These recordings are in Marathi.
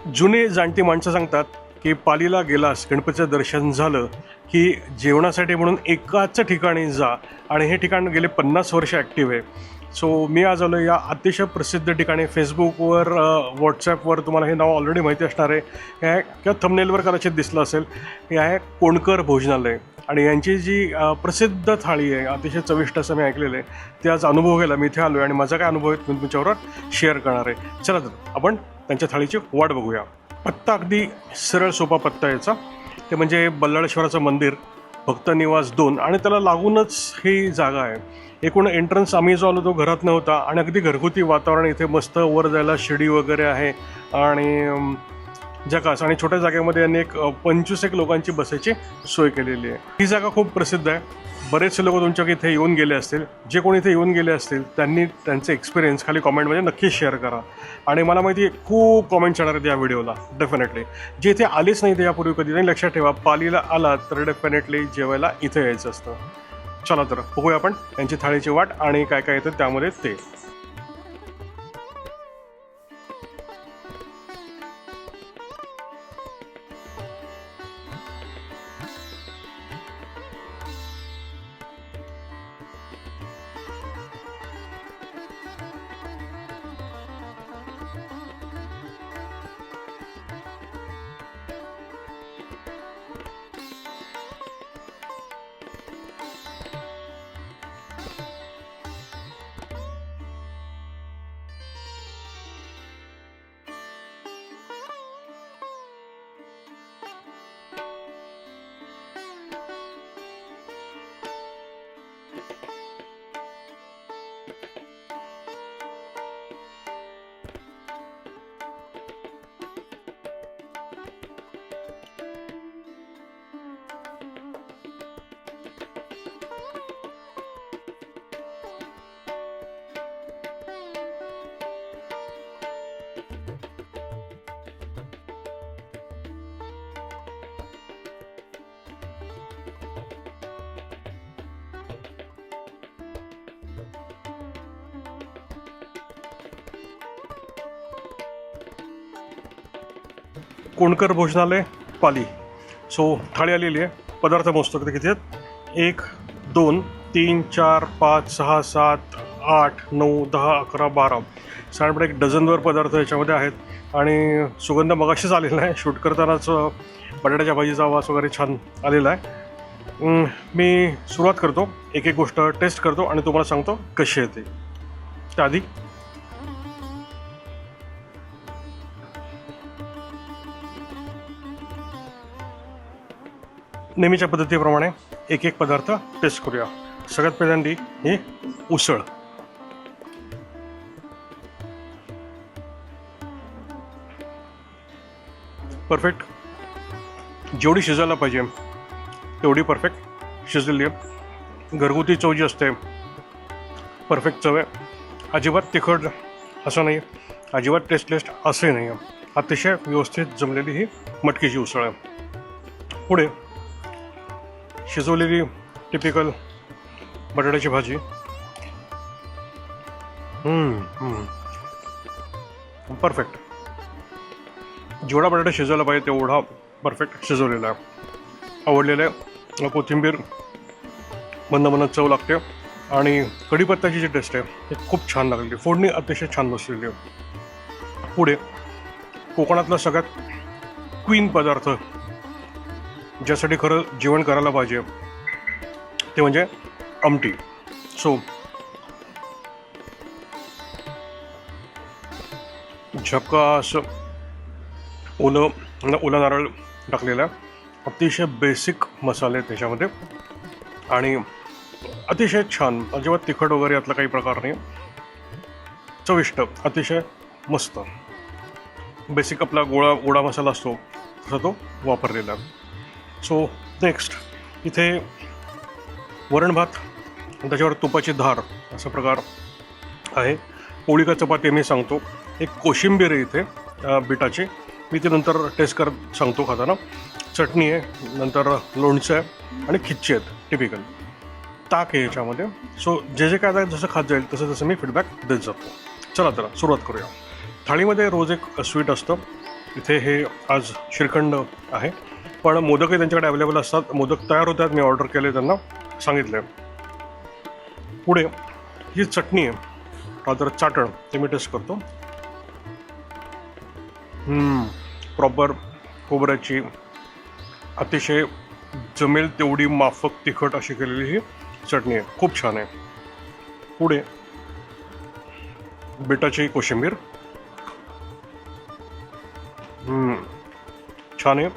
जुनी जाणती माणसं सांगतात की पालीला गेलास गणपतीचं दर्शन झालं की जेवणासाठी म्हणून एकाच ठिकाणी जा, आणि हे ठिकाण गेले 50 वर्ष ॲक्टिव्ह आहे. सो मी आज आलो या अतिशय प्रसिद्ध ठिकाणी. फेसबुकवर व्हॉट्सॲपवर तुम्हाला हे नाव ऑलरेडी माहिती असणार आहे, हे किंवा थंबनेलवर कदाचित दिसलं असेल. हे आहे कोणकर भोजनालय, आणि यांची जी प्रसिद्ध थाळी आहे, अतिशय चविष्ट असं मी ऐकलेलं आहे. ते आज अनुभव घ्यायला मी इथे आलो आहे, आणि माझा काय अनुभव आहे मी तुमच्याबरोबर शेअर करणार आहे. चला तर आपण त्यांच्या थाळीची वाट बघूया. पत्ता अगदी सरळ सोपा पत्ता याचा, ते म्हणजे बल्लाळेश्वराचं मंदिर, भक्त निवास 2, आणि त्याला लागूनच ही जागा आहे. एकूण एंट्रन्स आम्ही जो आलो तो घरात नव्हता, आणि अगदी घरगुती वातावरण इथे. मस्त वर जायला शिडी वगैरे आहे, आणि जकास, आणि छोट्या जागेमध्ये अनेक 25 लोकांची बसायची सोय केलेली आहे. ही जागा खूप प्रसिद्ध आहे. बरेचसे लोक तुमच्या इथे येऊन गेले असतील. जे कोणी इथे येऊन गेले असतील त्यांनी त्यांचे एक्सपिरियन्स खाली कॉमेंटमध्ये नक्की शेअर करा. आणि मला माहिती आहे खूप कॉमेंट्स येणार आहेत या व्हिडिओला डेफिनेटली. जे इथे आलेच नाही ते यापूर्वी कधी नाही, लक्षात ठेवा, पालीला आला तर डेफिनेटली जेवायला इथे यायचं असतं. चला तर बघूया आपण त्यांची थाळीची वाट आणि काय काय येतं त्यामध्ये ते. कोणकर भोजनालय पाली. सो थाळी आलेली आहे. पदार्थ मोजतो किती आहेत. 1 2 3 4 5 6 7 8 9 10 11 12 साधारणपणे 1 डझनवर पदार्थ याच्यामध्ये आहेत. आणि सुगंध मगाशीच आलेला आहे. शूट करतानाच बटाट्याच्या भाजीचा वास वगैरे छान आलेला आहे. मी सुरुवात करतो, एक एक गोष्ट टेस्ट करतो आणि तुम्हाला सांगतो कशी येते. त्याआधी नेहमीच्या पद्धतीप्रमाणे एक एक पदार्थ टेस्ट करूया. सगळ्यात पहिल्यांदा ही उसळ. परफेक्ट, जेवढी शिजायला पाहिजे तेवढी परफेक्ट शिजलेली आहे. घरगुती चव जी असते परफेक्ट चव आहे. अजिबात तिखट असं नाही, अजिबात टेस्टलेस असंही नाही आहे. अतिशय व्यवस्थित जमलेली ही मटकीची उसळ आहे. पुढे शिजवलेली टिपिकल बटाट्याची भाजी. परफेक्ट, जेवढा बटाटा शिजायला पाहिजे तेवढा परफेक्ट शिजवलेला आहे. आवडलेलं आहे. कोथिंबीर मंद मंद चव लागते, आणि कढीपत्त्याची जी टेस्ट आहे ती खूप छान लागलेली. फोडणी अतिशय छान बसलेली आहे. पुढे कोकणातला सगळ्यात क्वीन पदार्थ, ज्यासाठी खरं जेवण करायला पाहिजे, ते म्हणजे आमटी. सो झकास ओला नारळ टाकलेला आहे. अतिशय बेसिक मसाले आहेत त्याच्यामध्ये, आणि अतिशय छान. अजिबात तिखट वगैरे यातला काही प्रकार नाही. चविष्ट, अतिशय मस्त. बेसिक आपला गोडा मसाला असतो तसा तो वापरलेला आहे. सो नेक्स्ट इथे वरण भात, त्याच्यावर तुपाची धार असा प्रकार आहे. पोळी का चपाती मी सांगतो. एक कोशिंबीर आहे इथे बीटाची, मी ती नंतर टेस्ट करत सांगतो खाताना. चटणी आहे, नंतर लोणचं आहे, आणि खिच्ची आहेत टिपिकल. ताक आहे याच्यामध्ये. सो जे काय आता जसं खात जाईल तसं मी फीडबॅक देत जातो. चला तर सुरुवात करूया. थाळीमध्ये रोज एक स्वीट असतं. इथे हे आज श्रीखंड आहे, पण मोदकही त्यांच्याकडे अवेलेबल असतात. मोदक तयार होतात, मी ऑर्डर केले, त्यांना सांगितलं. पुढे ही चटणी आहे, रादर चाटण, ते मी टेस्ट करतो. प्रॉपर खोबऱ्याची अतिशय जमेल तेवढी माफक तिखट अशी केलेली ही चटणी आहे, खूप छान आहे. पुढे बीटाची कोशिंबीर, छान आहे.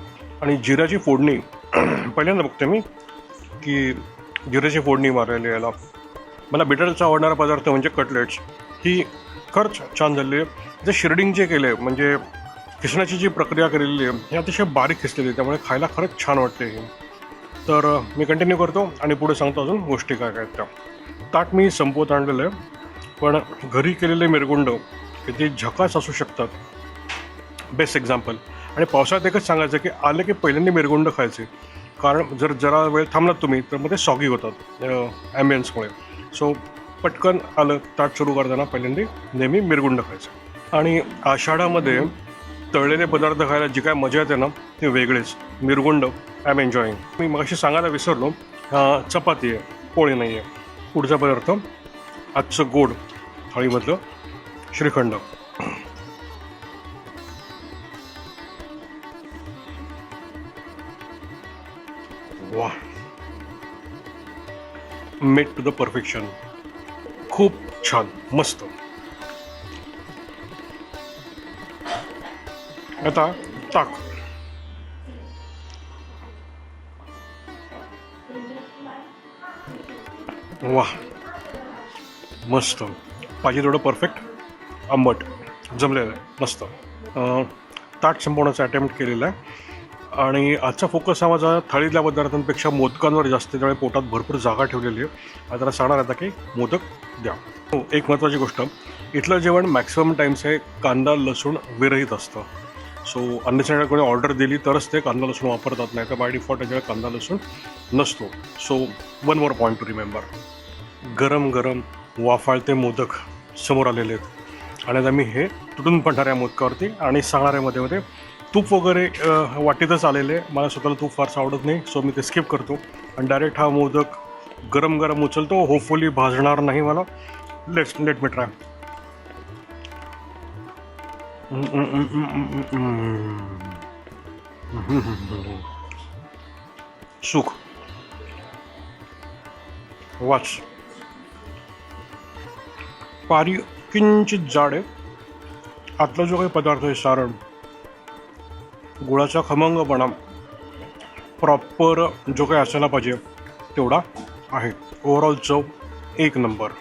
आणि जिऱ्याची फोडणी पहिल्यांदा बघते मी की जिऱ्याची फोडणी मारलेली याला. मला बीटाचा आवडणारा पदार्थ म्हणजे कटलेट्स, ही खरंच छान झालेली आहे. जे शिर्डिंग जे केले म्हणजे खिसण्याची जी प्रक्रिया केलेली आहे ही अतिशय बारीक खिसलेली आहे, त्यामुळे खायला खरंच छान वाटते ही. तर मी कंटिन्यू करतो आणि पुढे सांगतो अजून गोष्टी काय काय त्या. ताट मी संपवत आणलेलं आहे, पण घरी केलेले मिरगुंड किती झकास असू शकतात, बेस्ट एक्झाम्पल. आणि पावसाळ्यात एकच सांगायचं की आलं की पहिल्यांदा मिरगुंड खायचे, कारण जर जरा वेळ थांबलात तुम्ही तर मग ते सॉगी होतात ॲम्बियन्समुळे. सो पटकन आलं ताट सुरू करताना पहिल्यांदा नेहमी मिरगुंड खायचं. आणि आषाढामध्ये तळलेले पदार्थ खायला जी काय मजा येते ना ते वेगळेच. मिरगुंड आय एम एन्जॉईंग. मी मगाशी सांगायला विसरलो, चपाती आहे, पोळी नाही आहे. पुढचा पदार्थ आजचं गोड थाळीमधलं श्रीखंड. वा, मेड टू द परफेक्शन, खूप छान, मस्त. आता ताक. वा, मस्त, पाहिजे थोडं परफेक्ट आंबट जमलेलं आहे, मस्त. ताट संपवण्याचा अटेम्प्ट केलेला आहे. आणि आजचा फोकस हा माझा थाळीतल्या पदार्थांपेक्षा मोदकांवर जास्त, त्यामुळे पोटात भरपूर जागा ठेवलेली आहे. आता त्याला सांगणार आता की मोदक द्या. हो, एक महत्त्वाची गोष्ट, इथलं जेवण मॅक्सिमम टाईम्स हे कांदा लसूण विरहित असतं. सो अन्नचंद्र कोणी ऑर्डर दिली तरच ते कांदा लसूण वापरतात, नाही तर बाय डिफॉल्ट त्याच्याकडे कांदा लसूण नसतो. So one more point two remember. गरम गरम वाफाळते मोदक समोर आलेले आहेत, आणि आता मी हे तुटून पडणाऱ्या मोदकावरती आणि सांगणाऱ्यामध्ये मध्ये तूप वगैरे वाटीतच आलेले. मला स्वतःला तूप फारसं आवडत नाही, सो मी ते स्किप करतो आणि डायरेक्ट हा मोदक गरम गरम उचलतो. होपफुली भाजणार नाही मला. Let me try. सुख वाच. पारी किंचित जाड आहे. आतला जो काही पदार्थ आहे सारण, गुळाचा खमंगपणा प्रॉपर जो काही असायला पाहिजे तेवढा आहे. ओव्हरऑल चव एक नंबर,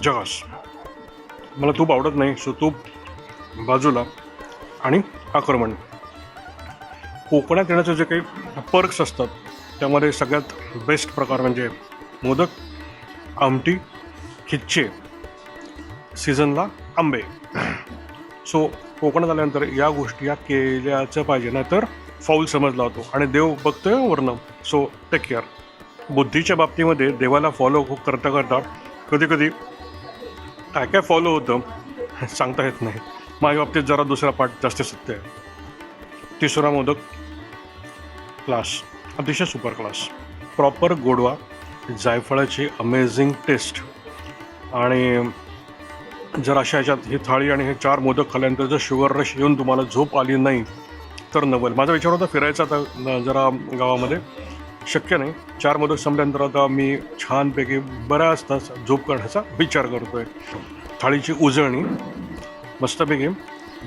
जगास. मला तूप आवडत नाही, सो तूप बाजूला. आणि आक्रमण, कोकणात येण्याचे जे काही पर्क्स असतात त्यामध्ये सगळ्यात बेस्ट प्रकार म्हणजे मोदक, आमटी, खिच्चे, सीझनला आंबे. सो कोकणात आल्यानंतर या गोष्टी या केल्याचं पाहिजे, नाहीतर फाऊल समजला होतो आणि देव बघतोय वरनं. So take care. बुद्धीच्या बाबतीमध्ये देवाला फॉलो करता करता कधी कधी काय काय फॉलो होतं सांगता येत नाही. माझ्या बाबतीत जरा दुसरा पार्ट जास्त सत्य आहे. तिसरा मोदक क्लास, अतिशय सुपर क्लास. प्रॉपर गोडवा, जायफळाची अमेझिंग टेस्ट. आणि जर अशा ह्याच्यात ही थाळी आणि हे 4 मोदक खाल्ल्यानंतर जर शुगर रश येऊन तुम्हाला झोप आली नाही तर नवल. माझा विचार होता फिरायचा आता जरा गावामध्ये, शक्य नाही. 4 मोदक संपल्यानंतर आता मी छानपैकी बऱ्याच तास झोप करण्याचा विचार करतो आहे. थाळीची उजळणी मस्तपैकी,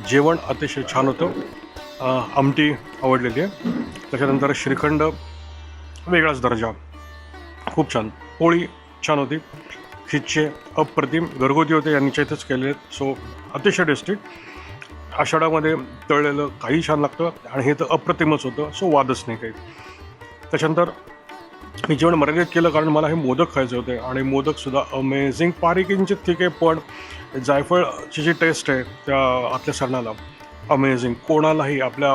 जेवण अतिशय छान होतं. आमटी आवडलेली आहे. त्याच्यानंतर श्रीखंड वेगळाच दर्जा, खूप छान. पोळी छान होती. खिच्चे अप्रतिम, घरगुती होते, यांच्या इथेच केले आहेत. सो अतिशय टेस्टी. आषाढामध्ये तळलेलं काही छान लागतं आणि हे तर अप्रतिमच होतं, सो वादच नाही काही. त्याच्यानंतर मी जेवण मर्यादित केलं कारण मला हे मोदक खायचे होते आणि मोदकसुद्धा अमेझिंग. पारिकिंचित ठीक आहे, पण जायफळची जी टेस्ट आहे त्या आतल्या सरणाला अमेझिंग. कोणालाही, आपल्या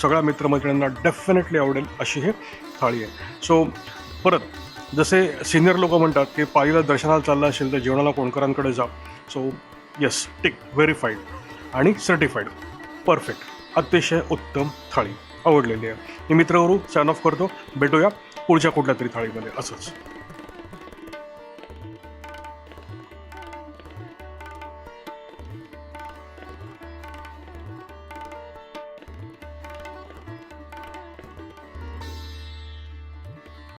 सगळ्या मित्रमैत्रिणींना डेफिनेटली आवडेल अशी ही थाळी आहे. सो परत जसे सिनियर लोक म्हणतात की पायीला दर्शनाला चाललं असेल तर जेवणाला कोणकरांकडे जा. सो येस, टिक, व्हेरीफाईड आणि सर्टिफाईड, परफेक्ट. अतिशय उत्तम थाळी आवडलेली आहे. मी मित्रावरून साइन ऑफ करतो. भेटूया पुढच्या कुठल्या तरी थाळीमध्ये असंच.